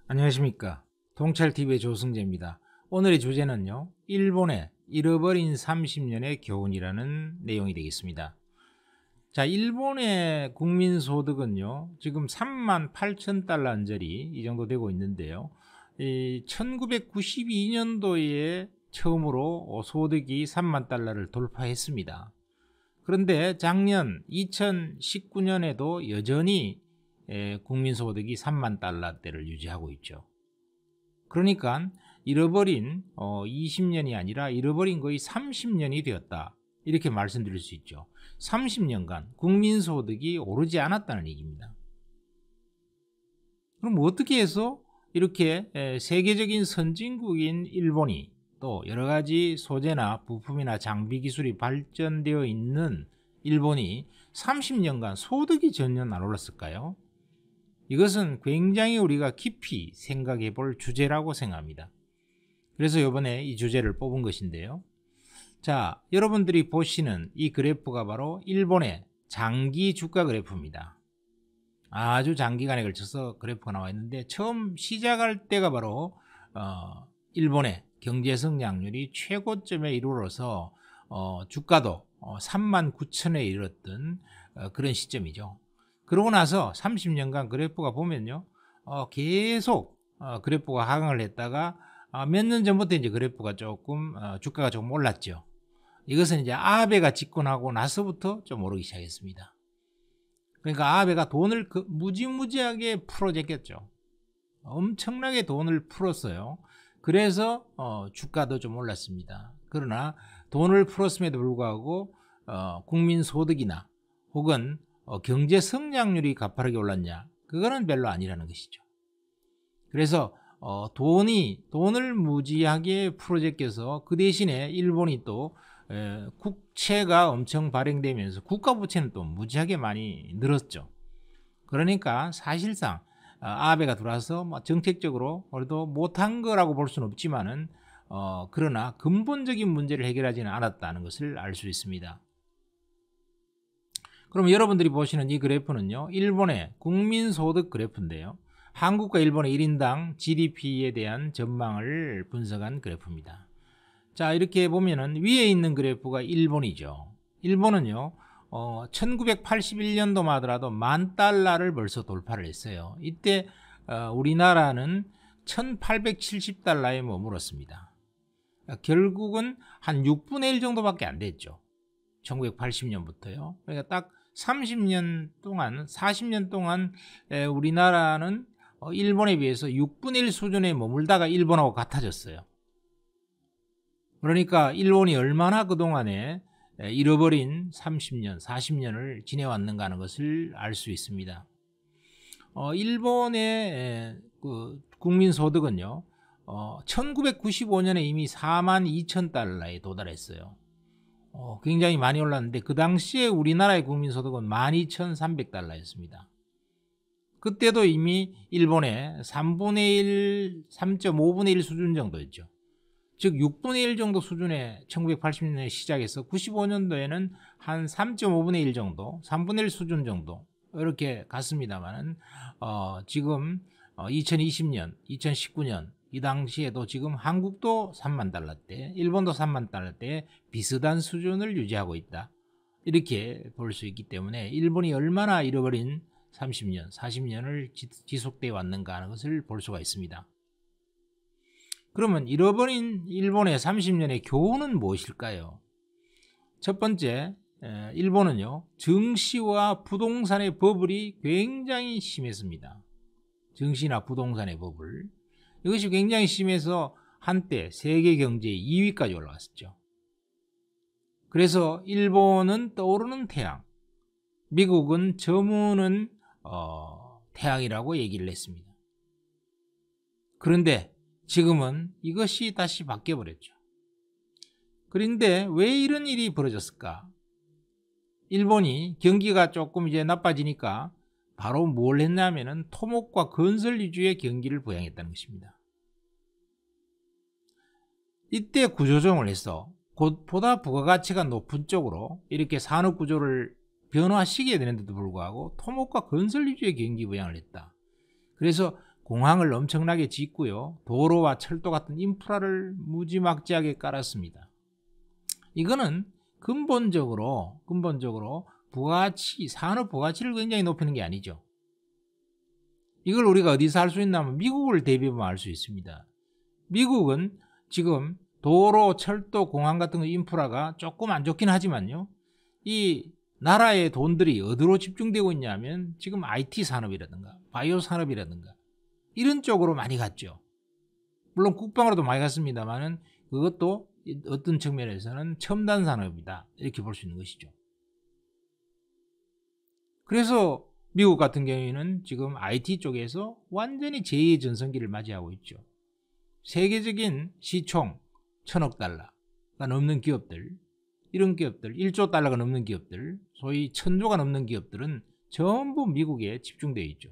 안녕하십니까. 통찰TV의 조승재입니다. 오늘의 주제는요, 일본의 잃어버린 30년의 교훈이라는 내용이 되겠습니다. 자, 일본의 국민소득은요, 지금 38,000달러 언저리 이 정도 되고 있는데요. 1992년도에 처음으로 소득이 3만 달러를 돌파했습니다. 그런데 작년 2019년에도 여전히 국민소득이 3만 달러대를 유지하고 있죠. 그러니까 잃어버린 20년이 아니라 잃어버린 거의 30년이 되었다, 이렇게 말씀드릴 수 있죠. 30년간 국민소득이 오르지 않았다는 얘기입니다. 그럼 어떻게 해서 이렇게 세계적인 선진국인 일본이, 또 여러가지 소재나 부품이나 장비 기술이 발전되어 있는 일본이 30년간 소득이 전혀 안 올랐을까요? 이것은 굉장히 우리가 깊이 생각해 볼 주제라고 생각합니다. 그래서 이번에 이 주제를 뽑은 것인데요. 자, 여러분들이 보시는 이 그래프가 바로 일본의 장기 주가 그래프입니다. 아주 장기간에 걸쳐서 그래프가 나와 있는데, 처음 시작할 때가 바로 일본의 경제 성장률이 최고점에 이르러서 주가도 39,000에 이르렀던 그런 시점이죠. 그러고 나서 30년간 그래프가 보면요, 계속 그래프가 하강을 했다가 몇 년 전부터 이제 그래프가 조금 주가가 조금 올랐죠. 이것은 이제 아베가 집권하고 나서부터 좀 오르기 시작했습니다. 그러니까 아베가 돈을 무지무지하게 풀어제꼈죠. 엄청나게 돈을 풀었어요. 그래서 주가도 좀 올랐습니다. 그러나 돈을 풀었음에도 불구하고 국민 소득이나 혹은 경제 성장률이 가파르게 올랐냐, 그거는 별로 아니라는 것이죠. 그래서 돈을 무지하게 풀어제껴서 그 대신에 일본이 또 국채가 엄청 발행되면서 국가 부채는 또 무지하게 많이 늘었죠. 그러니까 사실상 아베가 들어와서 정책적으로 그래도 못한 거라고 볼 수는 없지만은 그러나 근본적인 문제를 해결하지는 않았다는 것을 알 수 있습니다. 그럼 여러분들이 보시는 이 그래프는요, 일본의 국민소득 그래프인데요, 한국과 일본의 1인당 GDP에 대한 전망을 분석한 그래프입니다. 자, 이렇게 보면은 위에 있는 그래프가 일본이죠. 일본은요, 1981년도만 하더라도 10,000달러를 벌써 돌파를 했어요. 이때 우리나라는 1,870달러에 머물었습니다. 결국은 한 6분의 1 정도밖에 안 됐죠. 1980년부터요. 그러니까 딱 30년 동안, 40년 동안 우리나라는 일본에 비해서 6분의 1 수준에 머물다가 일본하고 같아졌어요. 그러니까 일본이 얼마나 그동안에 잃어버린 30년, 40년을 지내왔는가 하는 것을 알 수 있습니다. 일본의 국민소득은요, 1995년에 이미 42,000달러에 도달했어요. 굉장히 많이 올랐는데, 그 당시에 우리나라의 국민소득은 12,300달러였습니다. 그때도 이미 일본의 3분의 1, 3.5분의 1 수준 정도였죠. 즉 6분의 1 정도 수준에 1980년에 시작해서 95년도에는 한 3.5분의 1 정도, 3분의 1 수준 정도 이렇게 갔습니다만은 지금 2020년, 2019년 이 당시에도 지금 한국도 3만 달러대, 일본도 3만 달러대 비슷한 수준을 유지하고 있다, 이렇게 볼 수 있기 때문에 일본이 얼마나 잃어버린 30년, 40년을 지속되어 왔는가 하는 것을 볼 수가 있습니다. 그러면 잃어버린 일본의 30년의 교훈은 무엇일까요? 첫 번째, 일본은요, 증시와 부동산의 버블이 굉장히 심했습니다. 증시나 부동산의 버블, 이것이 굉장히 심해서 한때 세계 경제의 2위까지 올라갔었죠. 그래서 일본은 떠오르는 태양, 미국은 저무는 태양이라고 얘기를 했습니다. 그런데 지금은 이것이 다시 바뀌어버렸죠. 그런데 왜 이런 일이 벌어졌을까? 일본이 경기가 조금 이제 나빠지니까 바로 뭘 했냐면은 토목과 건설 위주의 경기를 부양했다는 것입니다. 이때 구조조정을 해서 보다 부가가치가 높은 쪽으로 이렇게 산업구조를 변화시켜야 되는데도 불구하고 토목과 건설 위주의 경기 부양을 했다. 그래서 공항을 엄청나게 짓고요. 도로와 철도 같은 인프라를 무지막지하게 깔았습니다. 이거는 근본적으로 부가가치, 산업 부가가치를 굉장히 높이는 게 아니죠. 이걸 우리가 어디서 할 수 있냐면 미국을 대비하면 알 수 있습니다. 미국은 지금 도로, 철도, 공항 같은 인프라가 조금 안 좋긴 하지만요. 이 나라의 돈들이 어디로 집중되고 있냐면 지금 IT 산업이라든가 바이오 산업이라든가 이런 쪽으로 많이 갔죠. 물론 국방으로도 많이 갔습니다만은 그것도 어떤 측면에서는 첨단 산업이다 이렇게 볼 수 있는 것이죠. 그래서 미국 같은 경우에는 지금 IT 쪽에서 완전히 제2의 전성기를 맞이하고 있죠. 세계적인 시총 1000억 달러가 넘는 기업들, 이런 기업들, 1조 달러가 넘는 기업들, 소위 1000조가 넘는 기업들은 전부 미국에 집중되어 있죠.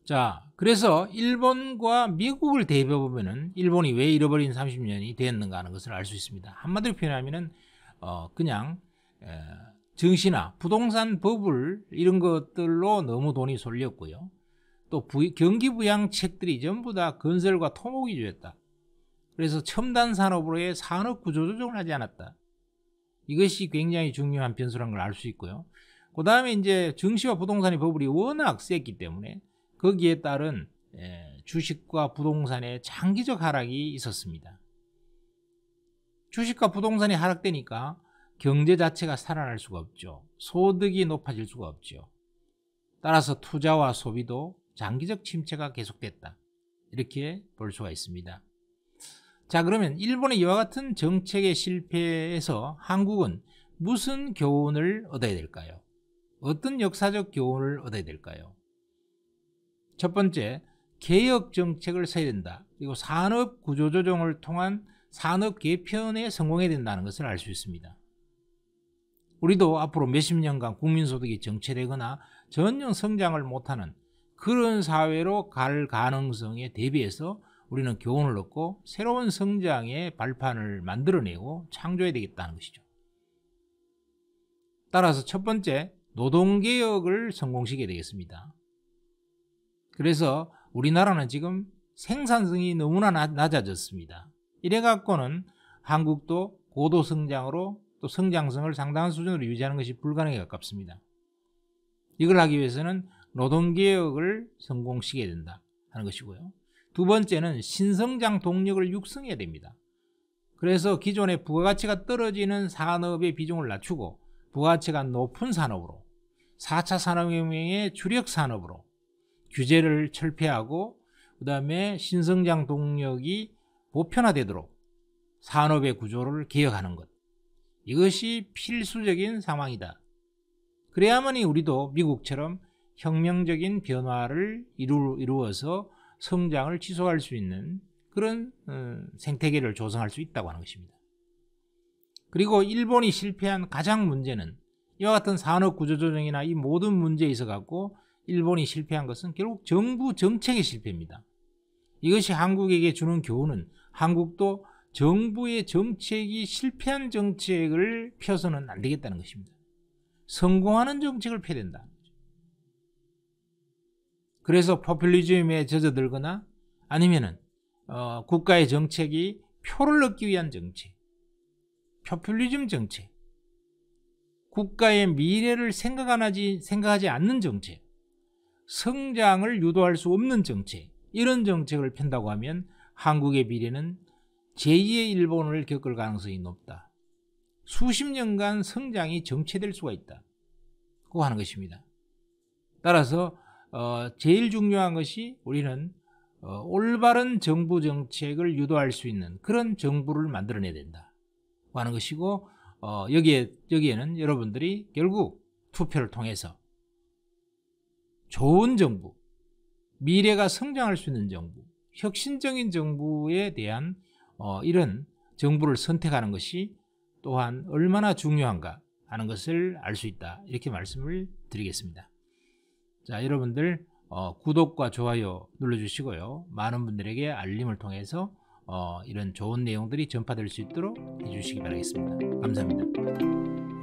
자, 그래서 일본과 미국을 대비해 보면은 일본이 왜 잃어버린 30년이 되었는가 하는 것을 알 수 있습니다. 한마디로 표현하면은 그냥 증시나 부동산 버블 이런 것들로 너무 돈이 쏠렸고요. 또 경기 부양책들이 전부 다 건설과 토목 위주였다. 그래서 첨단 산업으로의 산업 구조 조정을 하지 않았다. 이것이 굉장히 중요한 변수라는 걸 알 수 있고요. 그 다음에 이제 증시와 부동산의 버블이 워낙 셌기 때문에 거기에 따른 주식과 부동산의 장기적 하락이 있었습니다. 주식과 부동산이 하락되니까 경제 자체가 살아날 수가 없죠. 소득이 높아질 수가 없죠. 따라서 투자와 소비도 장기적 침체가 계속됐다. 이렇게 볼 수가 있습니다. 자, 그러면 일본의 이와 같은 정책의 실패에서 한국은 무슨 교훈을 얻어야 될까요? 어떤 역사적 교훈을 얻어야 될까요? 첫 번째, 개혁 정책을 써야 된다. 그리고 산업 구조조정을 통한 산업 개편에 성공해야 된다는 것을 알 수 있습니다. 우리도 앞으로 몇십 년간 국민소득이 정체되거나 전혀 성장을 못하는 그런 사회로 갈 가능성에 대비해서 우리는 교훈을 얻고 새로운 성장의 발판을 만들어내고 창조해야 되겠다는 것이죠. 따라서 첫 번째, 노동개혁을 성공시켜야 되겠습니다. 그래서 우리나라는 지금 생산성이 너무나 낮아졌습니다. 이래 갖고는 한국도 고도 성장으로 또 성장성을 상당한 수준으로 유지하는 것이 불가능에 가깝습니다. 이걸 하기 위해서는 노동개혁을 성공시켜야 된다 하는 것이고요. 두 번째는 신성장 동력을 육성해야 됩니다. 그래서 기존의 부가가치가 떨어지는 산업의 비중을 낮추고 부가가치가 높은 산업으로 4차 산업혁명의 주력 산업으로 규제를 철폐하고 그 다음에 신성장 동력이 보편화되도록 산업의 구조를 개혁하는 것, 이것이 필수적인 상황이다. 그래야만이 우리도 미국처럼 혁명적인 변화를 이루어서 성장을 지속할 수 있는 그런 생태계를 조성할 수 있다고 하는 것입니다. 그리고 일본이 실패한 가장 문제는 이와 같은 산업 구조조정이나 이 모든 문제에 있어 갖고 일본이 실패한 것은 결국 정부 정책의 실패입니다. 이것이 한국에게 주는 교훈은 한국도 정부의 정책이 실패한 정책을 펴서는 안 되겠다는 것입니다. 성공하는 정책을 펴야 된다. 그래서 포퓰리즘에 젖어들거나 아니면은 국가의 정책이 표를 얻기 위한 정책, 포퓰리즘 정책, 국가의 미래를 생각하지 않는 정책, 성장을 유도할 수 없는 정책, 이런 정책을 편다고 하면 한국의 미래는 제2의 일본을 겪을 가능성이 높다. 수십 년간 성장이 정체될 수가 있다. 그거 하는 것입니다. 따라서 제일 중요한 것이 우리는 올바른 정부 정책을 유도할 수 있는 그런 정부를 만들어내야 된다 하는 것이고, 여기에는 여러분들이 결국 투표를 통해서 좋은 정부, 미래가 성장할 수 있는 정부, 혁신적인 정부에 대한 이런 정부를 선택하는 것이 또한 얼마나 중요한가 하는 것을 알 수 있다, 이렇게 말씀을 드리겠습니다. 자, 여러분들 구독과 좋아요 눌러주시고요. 많은 분들에게 알림을 통해서 이런 좋은 내용들이 전파될 수 있도록 해주시기 바라겠습니다. 감사합니다.